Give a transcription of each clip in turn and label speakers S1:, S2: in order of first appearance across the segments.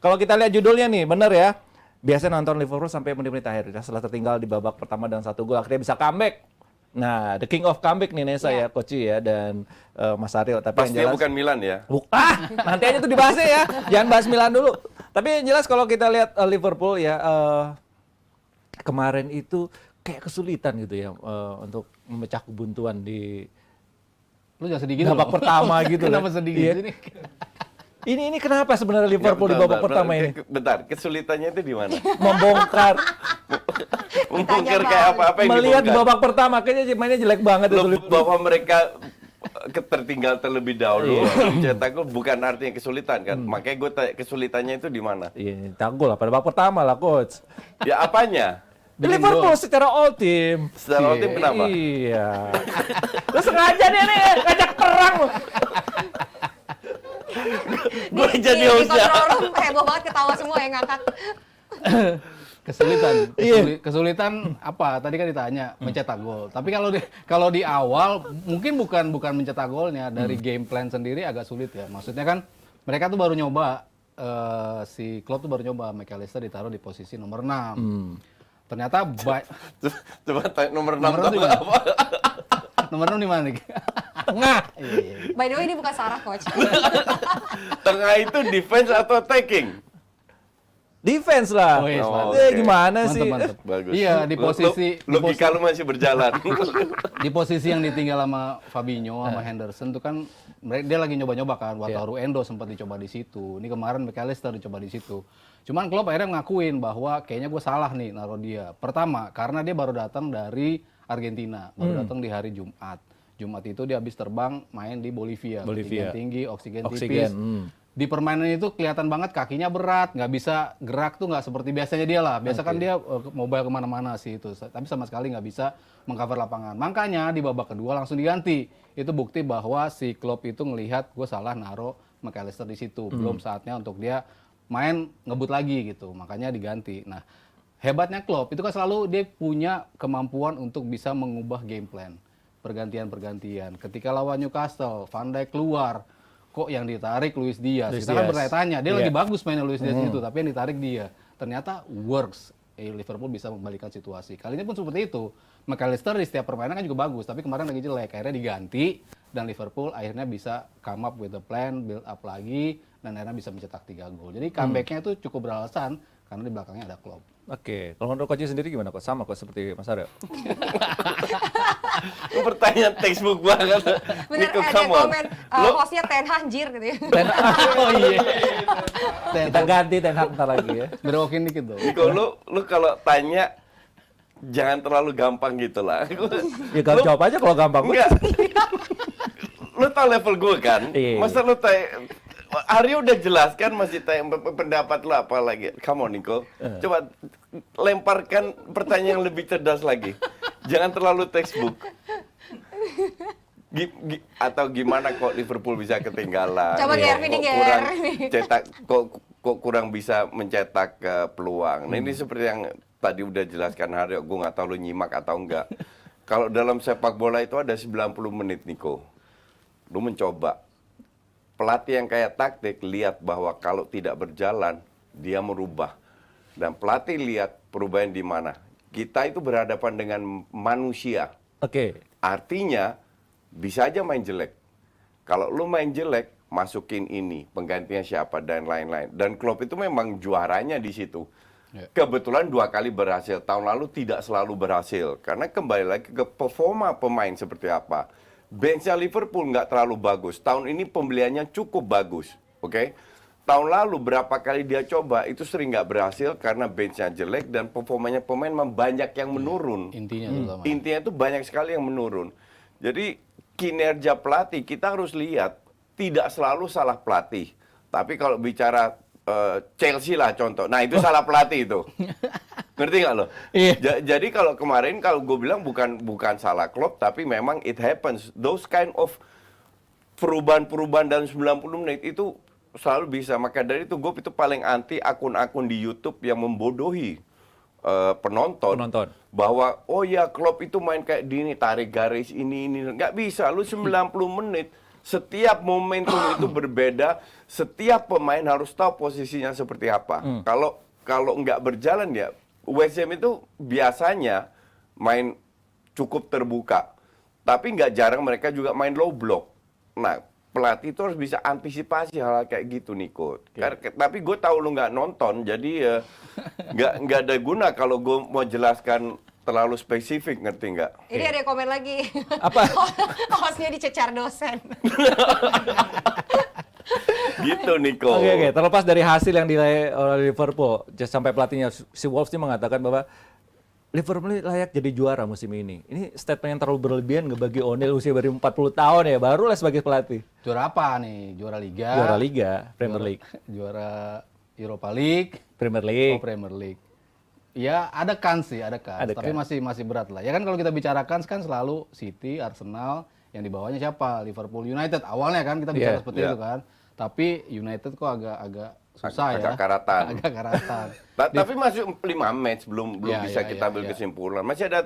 S1: Kalau kita lihat judulnya nih, bener ya. Biasa nonton Liverpool sampai menit-menit akhir. Setelah tertinggal di babak pertama dan 1 gol, akhirnya bisa comeback. Nah, the king of comeback nih Nesa ya, Coach ya, dan Mas Aryo. Tapi
S2: Pastinya
S1: yang jelas,
S2: bukan Milan ya.
S1: nanti aja tuh dibahasnya ya. Jangan bahas Milan dulu. Tapi yang jelas kalau kita lihat Liverpool ya, kemarin itu kayak kesulitan gitu ya untuk memecah kebuntuan di
S3: Lu jangan sedih gitu
S1: babak
S3: loh.
S1: pertama gitu loh.
S3: Kenapa sedih
S1: Iya.
S3: gitu nih?
S1: Ini kenapa sebenarnya Liverpool di babak pertama ini?
S2: Bentar, kesulitannya itu di mana?
S1: Membongkar,
S2: Membongkar kayak apa-apa yang
S1: melihat di
S2: dibongkar.
S1: babak pertama kayaknya mainnya jelek banget itu
S2: Loh,
S1: Liverpool.
S2: bahwa mereka tertinggal terlebih dahulu, cetak gol bukan artinya kesulitan kan. Makanya gue tanya kesulitannya itu di mana?
S1: Iya, tanggul lah pada babak pertama lah coach.
S2: Ya apanya?
S1: Liverpool secara all team.
S2: Secara tim kenapa?
S1: Iya. Lu sengaja nih ngajak perang lu.
S2: Gue jadi
S4: Di
S2: hostnya.
S4: control room heboh banget ketawa semua yang ngangkat.
S3: Kesulitan.
S1: Iya.
S3: Kesulitan apa? Tadi kan ditanya mencetak gol. Tapi kalau di awal mungkin bukan mencetak golnya, dari game plan sendiri agak sulit ya. Maksudnya kan mereka tuh baru nyoba si Klopp tuh baru nyoba McAllister ditaruh di posisi nomor 6. Ternyata
S2: Coba tanya nomor 6
S3: Nomor
S2: tahu
S3: di mana?
S2: apa?
S3: nomor 6 di mana nih?
S1: Tengah.
S3: Iya.
S4: By the way ini bukan Sarah coach.
S2: Tengah itu defense atau attacking?
S1: Defense lah.
S3: Oh, yes,
S2: Oh,
S3: mantap.
S2: oke.
S1: Gimana sih?
S3: Mantap.
S2: Bagus.
S3: Iya, di posisi
S2: logika lu masih berjalan.
S3: di posisi yang ditinggal sama Fabinho sama Henderson tuh kan dia lagi nyoba-nyoba kan. Wataru Endo sempat dicoba di situ. Ini kemarin McAllister dicoba di situ. Cuman Klopp akhirnya ngakuin bahwa kayaknya gue salah nih naruh dia. Pertama, karena dia baru datang dari Argentina, baru datang di hari Jumat. Jumat itu dia habis terbang main di Bolivia. Ketinggian tinggi, oksigen tipis. Di permainan itu kelihatan banget kakinya berat, nggak bisa gerak tuh nggak seperti biasanya dia lah. Biasa kan dia mobile kemana-mana sih itu, tapi sama sekali nggak bisa mengcover lapangan. Makanya di babak kedua langsung diganti. Itu bukti bahwa si Klopp itu ngelihat gue salah naruh McAllister di situ. Belum saatnya untuk dia main ngebut lagi gitu. Makanya diganti. Nah, hebatnya Klopp itu kan selalu dia punya kemampuan untuk bisa mengubah game plan. Pergantian-pergantian. Ketika lawan Newcastle, Van Dijk keluar. Kok yang ditarik Luis Diaz? Kita kan bertanya-tanya, dia lagi bagus mainnya Luis Diaz itu, tapi yang ditarik dia. Ternyata works. Liverpool bisa membalikan situasi. Kali ini pun seperti itu. McAllister di setiap permainan kan juga bagus, tapi kemarin lagi jelek. Akhirnya diganti, dan Liverpool akhirnya bisa come up with the plan, build up lagi, dan akhirnya bisa mencetak 3 gol. Jadi comeback-nya itu cukup beralasan, karena di belakangnya ada Klopp.
S1: Oke, kalau menurut coach sendiri gimana kok? Sama kok seperti Mas Aryo.
S2: Itu pertanyaan textbook banget.
S4: Bener
S2: Nico,
S4: ada
S2: come on.
S4: komen hostnya Ten Hag anjir gitu ya.
S3: Oh iya.
S1: Kita ganti Ten Hag ntar lagi ya.
S3: Berokin dikit dong.
S2: Nico, lu kalau tanya jangan terlalu gampang gitu lah.
S1: Ya jawab aja kalau gampang.
S2: Enggak. Lu tau level gue kan?
S1: Iya.
S2: Masa lu tanya, Aryo udah jelaskan masih tanya pendapat lu apa lagi? Come on Nico, coba lemparkan pertanyaan yang lebih cerdas lagi. Jangan terlalu textbook. Atau gimana kok Liverpool bisa ketinggalan?
S4: Coba
S2: Kok
S4: Gervi nih,
S2: kurang
S4: Gervi.
S2: cetak, kok kurang bisa mencetak peluang. Nah ini seperti yang tadi udah jelaskan Aryo, gue nggak tahu lu nyimak atau enggak. Kalau dalam sepak bola itu ada 90 menit Nico. Lu mencoba. Pelatih yang kayak taktik lihat bahwa kalau tidak berjalan, dia merubah. Dan pelatih lihat perubahan di mana. Kita itu berhadapan dengan manusia.
S1: Oke.
S2: Artinya, bisa aja main jelek. Kalau lu main jelek, masukin ini, penggantinya siapa, dan lain-lain. Dan Klopp itu memang juaranya di situ. Kebetulan 2 kali berhasil. Tahun lalu tidak selalu berhasil. Karena kembali lagi ke performa pemain seperti apa. Benchnya Liverpool nggak terlalu bagus. Tahun ini pembeliannya cukup bagus. Oke? Tahun lalu berapa kali dia coba, itu sering nggak berhasil karena benchnya jelek dan performanya pemain banyak yang menurun.
S3: Intinya terutama.
S2: Intinya itu banyak sekali yang menurun. Jadi kinerja pelatih kita harus lihat, tidak selalu salah pelatih. Tapi kalau bicara Chelsea lah contoh, nah itu salah pelatih itu. Ngerti nggak lo?
S1: Iya.
S2: Jadi kalau kemarin kalau gue bilang bukan salah Klopp, tapi memang it happens. Those kind of perubahan-perubahan dalam 90 menit itu selalu bisa. Maka dari itu gue itu paling anti akun-akun di YouTube yang membodohi penonton. Bahwa oh ya Klopp itu main kayak gini, tarik garis ini nggak bisa. Lu 90 menit Setiap momentum itu berbeda, setiap pemain harus tahu posisinya seperti apa. Kalau nggak berjalan ya, West Ham itu biasanya main cukup terbuka, tapi nggak jarang mereka juga main low block. Nah, pelatih itu harus bisa antisipasi hal kayak gitu, Niko. Tapi gue tahu lu nggak nonton, jadi nggak ada guna kalau gue mau jelaskan terlalu spesifik, ngerti nggak?
S4: Ini ada yang komen lagi.
S1: Apa?
S4: Hostnya dicecar dosen.
S2: Gitu, Niko.
S1: Oke, terlepas dari hasil yang diraih oleh Liverpool, sampai pelatihnya si Wolves ini mengatakan bahwa Liverpool ini layak jadi juara musim ini. Ini statement yang terlalu berlebihan ngebagi O'Neil usia baru 40 tahun ya, baru lah sebagai pelatih.
S3: Juara apa nih? Juara Liga?
S1: Juara Liga, Premier League.
S3: Juara Europa League?
S1: Premier League.
S3: Oh, Premier League. Ya, ada kans sih, ada kans.
S1: Ada
S3: Tapi
S1: kans.
S3: masih berat lah. Ya kan kalau kita bicarakan kan selalu City, Arsenal, yang di bawahnya siapa? Liverpool, United. Awalnya kan kita bicara seperti itu kan. Tapi United kok agak susah
S2: Agak
S3: ya.
S2: karatan.
S3: Agak karatan.
S2: Tapi masih 5 match belum
S3: Ya,
S2: bisa
S3: ya,
S2: kita
S3: ya,
S2: ambil
S3: ya.
S2: kesimpulan. Masih ada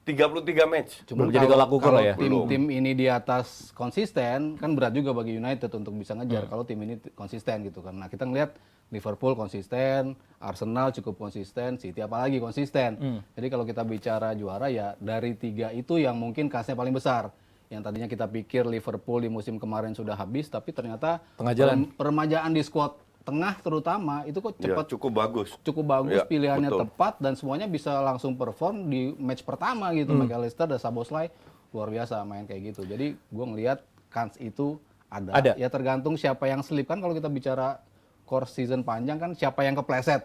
S2: 33 match.
S1: Belum jadi tolak ukur lah ya.
S3: Tim ini di atas konsisten kan berat juga bagi United untuk bisa ngejar kalau tim ini konsisten gitu kan. Nah, kita ngelihat Liverpool konsisten, Arsenal cukup konsisten, City apalagi konsisten. Jadi kalau kita bicara juara ya dari 3 itu yang mungkin kansnya paling besar. Yang tadinya kita pikir Liverpool di musim kemarin sudah habis, tapi ternyata
S1: Tengah jalan.
S3: peremajaan di squad tengah terutama itu kok
S2: Ya,
S3: cepat
S2: cukup bagus.
S3: bagus,
S2: Ya,
S3: pilihannya
S2: betul.
S3: tepat dan semuanya bisa langsung perform di match pertama gitu. McAllister dan Szoboszlai luar biasa main kayak gitu. Jadi gue ngelihat kans itu ada. Ya tergantung siapa yang slip kan kalau kita bicara course season panjang kan siapa yang kepleset.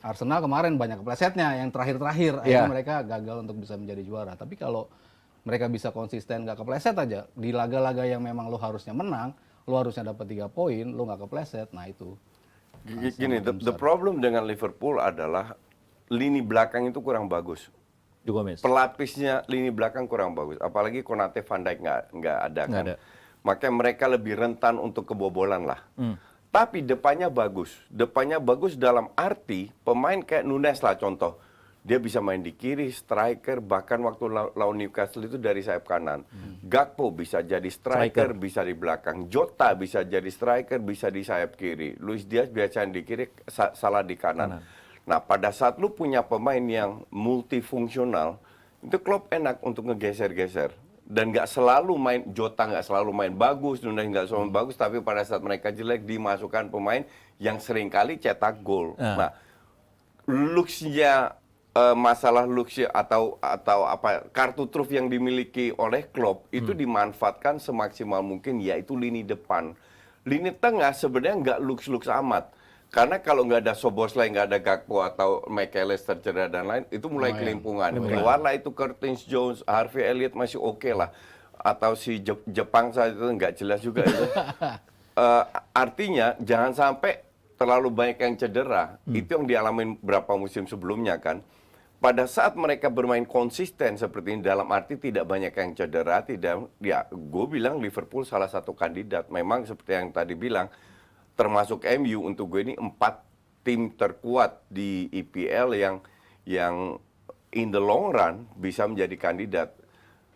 S3: Arsenal kemarin banyak keplesetnya yang terakhir-terakhir akhirnya mereka gagal untuk bisa menjadi juara. Tapi kalau mereka bisa konsisten gak kepleset aja di laga-laga yang memang lo harusnya menang, lo harusnya dapat 3 poin, lo gak kepleset. Nah itu.
S2: Gini, the problem dengan Liverpool adalah lini belakang itu kurang bagus.
S1: Gomez.
S2: Pelapisnya lini belakang kurang bagus. Apalagi Konate, Van Dijk nggak ada kan.
S1: ada.
S2: Makanya mereka lebih rentan untuk kebobolan lah. Tapi depannya bagus. Depannya bagus dalam arti pemain kayak Nunes lah contoh. Dia bisa main di kiri, striker, bahkan waktu lawan Newcastle itu dari sayap kanan. Gakpo bisa jadi striker, bisa di belakang. Jota bisa jadi striker, bisa di sayap kiri. Luis Diaz biasanya di kiri, salah di kanan. Nah, pada saat lu punya pemain yang multifungsional, itu Klopp enak untuk ngegeser-geser. Dan nggak selalu main, Jota nggak selalu main bagus, Nunes nggak selalu bagus, tapi pada saat mereka jelek, dimasukkan pemain yang seringkali cetak gol. Nah, looks-nya masalah looks atau apa kartu truf yang dimiliki oleh Klopp itu dimanfaatkan semaksimal mungkin, yaitu lini depan. Lini tengah sebenarnya nggak looks amat. Karena kalau nggak ada Szoboszlai, nggak ada Gakpo atau McAllister cedera dan lain, itu mulai kelimpungan. Keluarlah itu Curtis Jones, Harvey Elliott masih oke lah. Atau si Jepang saat itu nggak jelas juga itu. Artinya jangan sampai terlalu banyak yang cedera. Itu yang dialamin berapa musim sebelumnya kan. Pada saat mereka bermain konsisten seperti ini, dalam arti tidak banyak yang cedera, ya gue bilang Liverpool salah satu kandidat. Memang seperti yang tadi bilang, termasuk MU untuk gue ini 4 tim terkuat di EPL yang in the long run bisa menjadi kandidat.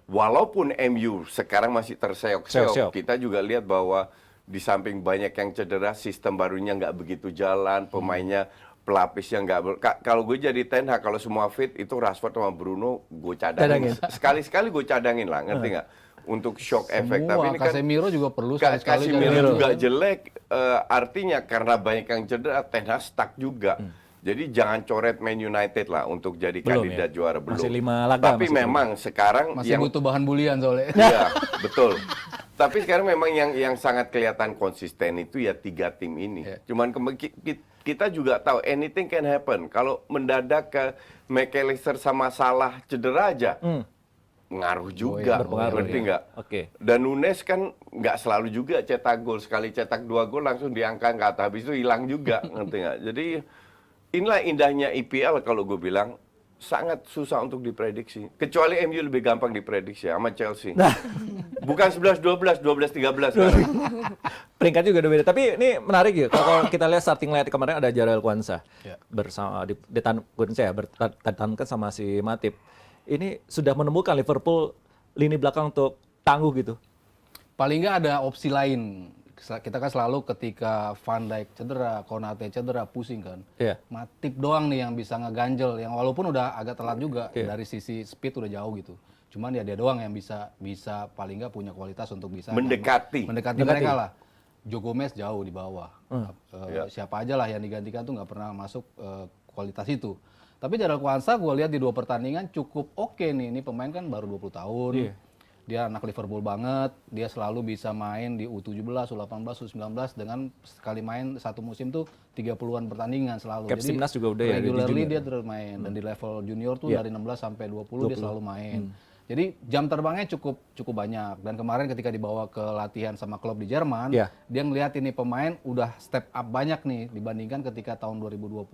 S2: Walaupun MU sekarang masih terseok-seok, kita juga lihat bahwa di samping banyak yang cedera, sistem barunya nggak begitu jalan, pemainnya pelapis yang nggak kalau gue jadi Ten Hag, kalau semua fit itu Rashford sama Bruno gue cadangin. Sekali-sekali gue cadangin lah, ngerti nggak? Untuk shock effect. Tapi ini kan
S3: Casemiro juga perlu sekali-sekali.
S2: Casemiro juga jelek, artinya karena banyak yang cedera, Ten Hag stuck juga. Jadi jangan coret Man United lah untuk jadi kandidat juara, belum.
S1: Masih 5 laga.
S2: Tapi memang sekarang
S3: Masih butuh bahan bulian soalnya.
S2: Iya, betul. Tapi sekarang memang yang sangat kelihatan konsisten itu ya 3 tim ini. Cuman kita juga tahu anything can happen. Kalau mendadak ke McAllister sama Salah cedera aja, ngaruh juga, ngerti nggak?
S1: Oke.
S2: Dan Nunes kan nggak selalu juga cetak gol. Sekali cetak 2 gol langsung diangkat ke atas, habis itu hilang juga, ngerti nggak? Jadi inilah indahnya EPL kalau gue bilang. Sangat susah untuk diprediksi. Kecuali MU lebih gampang diprediksi sama Chelsea. Bukan 11-12, 12-13.
S1: Peringkat juga udah beda. Tapi ini menarik ya. Kalau kita lihat starting line kemarin ada Jarell Kwanza bersama ditanamkan sama si Matip. Ini sudah menemukan Liverpool lini belakang untuk tangguh gitu.
S3: paling nggak ada opsi lain. Kita kan selalu ketika Van Dijk cedera, Konate cedera, pusing kan.
S1: Iya.
S3: Matip doang nih yang bisa ngeganjel, yang walaupun udah agak telat juga dari sisi speed udah jauh gitu. Cuman ya dia doang yang bisa paling nggak punya kualitas untuk bisa
S2: Mendekati
S3: mereka lah. Joe Gomez jauh di bawah. Siapa aja lah yang digantikan tuh nggak pernah masuk kualitas itu. Tapi Jadal Kwanza gue lihat di 2 pertandingan cukup oke nih. Ini pemain kan baru 20 tahun. Dia anak Liverpool banget. Dia selalu bisa main di U17, U18, U19 dengan sekali main satu musim tuh 30-an pertandingan selalu.
S1: Caps Timnas juga udah ya, di
S3: regularly
S1: junior.
S3: dia terus main dan di level junior tuh dari 16 sampai 20 dia selalu main. Jadi jam terbangnya cukup banyak, dan kemarin ketika dibawa ke latihan sama klub di Jerman, dia ngelihat ini pemain udah step up banyak nih dibandingkan ketika tahun 2020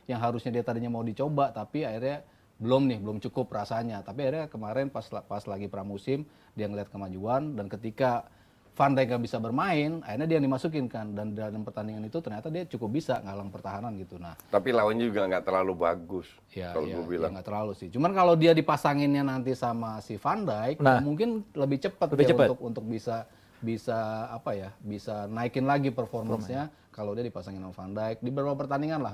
S3: yang harusnya dia tadinya mau dicoba tapi akhirnya belum cukup rasanya. Tapi akhirnya kemarin pas lagi pramusim dia ngelihat kemajuan, dan ketika Van Dijk nggak bisa bermain, akhirnya dia dimasukin kan, dan dalam pertandingan itu ternyata dia cukup bisa ngalang pertahanan gitu. Nah,
S2: tapi lawannya juga nggak terlalu bagus kalau gue bilang.
S3: nggak terlalu sih. Cuman kalau dia dipasanginnya nanti sama si Van Dijk, mungkin lebih cepat untuk bisa apa ya, bisa naikin lagi performance-nya kalau dia dipasangin sama Van Dijk di beberapa pertandingan lah,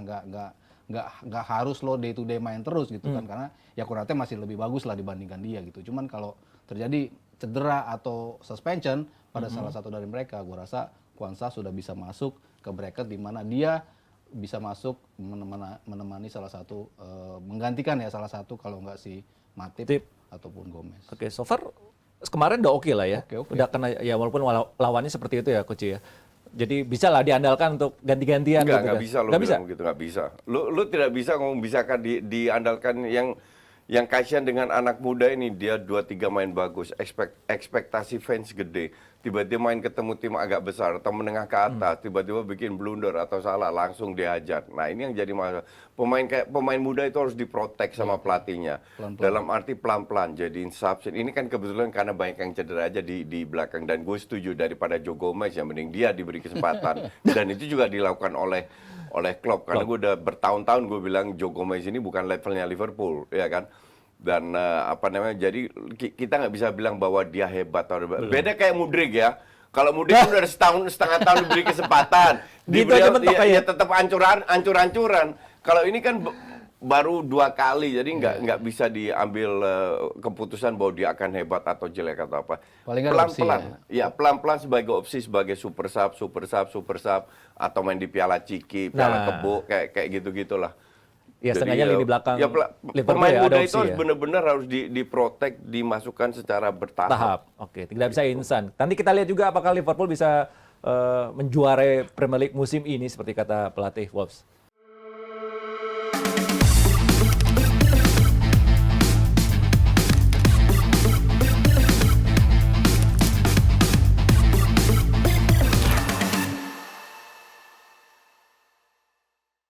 S3: nggak harus lo day to day main terus gitu kan, karena ya Konate masih lebih bagus lah dibandingkan dia gitu. Cuman kalau terjadi cedera atau suspension pada salah satu dari mereka, gue rasa Kwanza sudah bisa masuk ke bracket di mana dia bisa masuk menemani salah satu, menggantikan ya salah satu, kalau nggak si Matip ataupun Gomez.
S1: Oke, so far kemarin udah oke lah ya.
S3: Oke.
S1: Udah kena ya, walaupun lawannya seperti itu ya Coach ya. Jadi bisa lah diandalkan untuk ganti-gantian gitu kan.
S2: Nggak bisa lo bilang gitu, nggak bisa. Lu tidak bisa ngomong bisakah diandalkan yang kasihan dengan anak muda ini, dia 2-3 main bagus, ekspektasi fans gede, tiba-tiba main ketemu tim agak besar atau menengah ke atas, tiba-tiba bikin blunder atau salah, langsung dihajar. Nah ini yang jadi masalah. Pemain muda itu harus diprotek sama pelatihnya.
S3: Pelan-pelan.
S2: Dalam arti pelan-pelan, jadiin substitute. Ini kan kebetulan karena banyak yang cedera aja di belakang, dan gue setuju daripada Joe Gomez yang mending dia diberi kesempatan. Dan itu juga dilakukan oleh Klopp, karena gue udah bertahun-tahun gue bilang Joe Gomez ini bukan levelnya Liverpool, ya kan. Dan jadi kita nggak bisa bilang bahwa dia hebat atau beda kayak Mudryk ya. Kalau Mudryk udah setengah tahun diberi kesempatan, dia tetap ancur-ancuran. Kalau ini kan baru 2 kali, jadi nggak bisa diambil keputusan bahwa dia akan hebat atau jelek atau apa. Pelan-pelan, pelan-pelan sebagai opsi, sebagai super sub, atau main di Piala Ciki, Piala Kebo, kayak gitu-gitulah.
S1: Ya setengahnya lini belakang
S2: pemain muda itu harus benar-benar harus diprotek, dimasukkan secara bertahap.
S1: Oke, tidak bisa instan. Nanti kita lihat juga apakah Liverpool bisa menjuarai Premier League musim ini seperti kata pelatih Wolves.